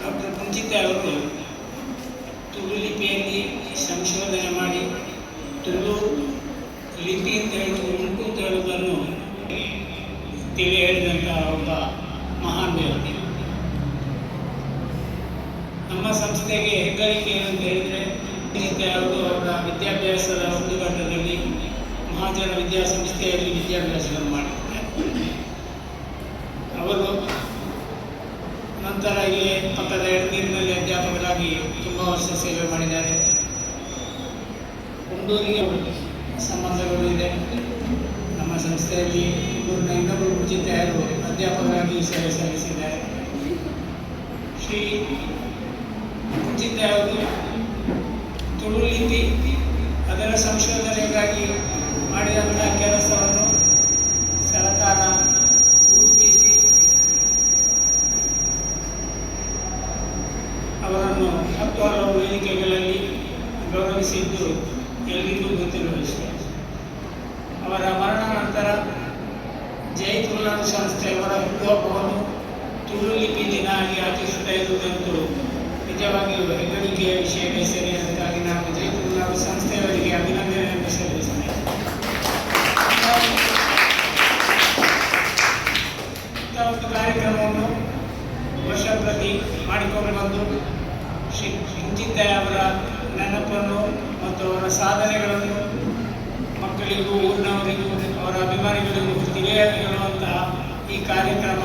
Doctor ಕುಂಚಿತ ಅವರು ತುಳು ಲಿಪಿಯಲ್ಲಿ ಸಂಶೋಧನೆ ಮಾಡಿ ತುಳು ಲಿಪಿ ಅಂತ ಹೇಳುವುದು ಉಂಟು ಅಂತ ಹೇಳುವುದನ್ನು ತಿಳಿ ಹೇಳಿದಂತಹ ಒಬ್ಬ ಮಹಾನ್ ವ್ಯಕ್ತಿ. ನಮ್ಮ ಸಂಸ್ಥೆಗೆ ಹೆಗ್ಗಳಿಕೆ ಏನಂತ ಹೇಳಿದರೆ, ಅವರು ಅವರ ವಿದ್ಯಾಭ್ಯಾಸದ ಒಂದು ಘಟ್ಟದಲ್ಲಿ ಮಹಾಜನ ವಿದ್ಯಾಸಂಸ್ಥೆಯಲ್ಲಿ ವಿದ್ಯಾಭ್ಯಾಸವನ್ನು ಮಾಡಿದ್ದಾರೆ. ಅವರು ನಂತರ ಇಲ್ಲಿ ಪಕ್ಕದ ಎಡನೀರಿನಲ್ಲಿ ಅಧ್ಯಾಪಕರಾಗಿ ತುಂಬ ವರ್ಷ ಸೇವೆ ಮಾಡಿದ್ದಾರೆ. ಕುಂಡೂರಿಗೆ ಸಂಬಂಧಗಳು ಇದೆ. ನಮ್ಮ ಸಂಸ್ಥೆಯಲ್ಲಿ ಇನ್ನೊಬ್ಬರು ಕುಂಚಿತರು ಅಧ್ಯಾಪಕರಾಗಿ ಸೇವೆ ಸಲ್ಲಿಸಿದ್ದಾರೆ. ಶ್ರೀ ಕುಂಚಿತ ಅವರು ತುಳು ಲಿಪಿ ಅದರ ಸಂಶೋಧನೆಗಾಗಿ ಮಾಡಿದಂತಹ ಕೆಲಸವನ್ನು ಸರ್ಕಾರ ಗುರುತಿಸಿ ಅವರನ್ನು ಹಲವು ವೇದಿಕೆಗಳಲ್ಲಿ ಗೌರವಿಸಿದ್ದು ಎಲ್ಲರಿಗೂ ಗೊತ್ತಿರುವ ವಿಷಯ. ಅವರ ಮರಣ ನಂತರ ಜೈ ತುಳುನಾಡು ಸಂಸ್ಥೆಯವರ ಹುಟ್ಟುಹಬ್ಬವನ್ನು ತುಳು ಲಿಪಿ ದಿನ ಆಗಿ ಆಚರಿಸುತ್ತಾ ಇರುವುದಂತೂ ನಿಜವಾಗಿಯೂ ಹೆಗ್ಗಳಿಕೆಯ ವಿಷಯವೇ ಸರಿ. ಅದಕ್ಕಾಗಿ ನಾವು ಜೈ ತುಳುನಾಡು ಸಂಸ್ಥೆಯವರಿಗೆ ಅಭಿನಂದನೆಯನ್ನು ಸಲ್ಲಿಸುತ್ತೇವೆ. ಇಂಥ ಒಂದು ಕಾರ್ಯಕ್ರಮವನ್ನು ವರ್ಷ ಪ್ರತಿ ಮಾಡಿಕೊಂಡು ಬಂದು ಶ್ರೀ ಕುಂಚಿತ ಅವರ ನೆನಪನ್ನು ಮತ್ತು ಅವರ ಸಾಧನೆಗಳನ್ನು ಮಕ್ಕಳಿಗೂ ಊರಿನವರಿಗೂ ಅವರ ಅಭಿಮಾನಿಗಳಿಗೂ ತಿಳಿಯಲಿರುವಂತಹ ಈ ಕಾರ್ಯಕ್ರಮ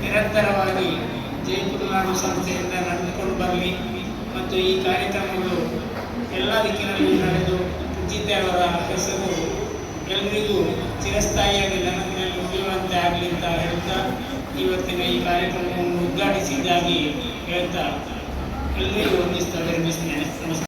ನಿರಂತರವಾಗಿ ಜೈ ತುಳುನಾಡು ಸಂಸ್ಥೆಯಿಂದ ನಡೆದುಕೊಂಡು ಬರಲಿ ಮತ್ತು ಈ ಕಾರ್ಯಕ್ರಮಗಳು ಎಲ್ಲ ದಿಕ್ಕಿನಲ್ಲಿ ನಡೆದು ಕುಂಚಿತ ಅವರ ಹೆಸರು ಎಲ್ಲರಿಗೂ ಚಿರಸ್ಥಾಯಿಯಾಗಿ ನೆನಪಿನಲ್ಲಿ ಉಳಿಯುವಂತೆ ಆಗಲಿ ಅಂತ ಹೇಳ್ತಾ ಇವತ್ತಿನ ಈ ಕಾರ್ಯಕ್ರಮವನ್ನು ಉದ್ಘಾಟಿಸಿದ್ದಾಗಿ ಹೇಳ್ತಾ ಎಲ್ಲರಿಗೂ ವಂದಿಸ್ತಾ ವಿರಮಿಸ್ತೇನೆ. ನಮಸ್ಕಾರ.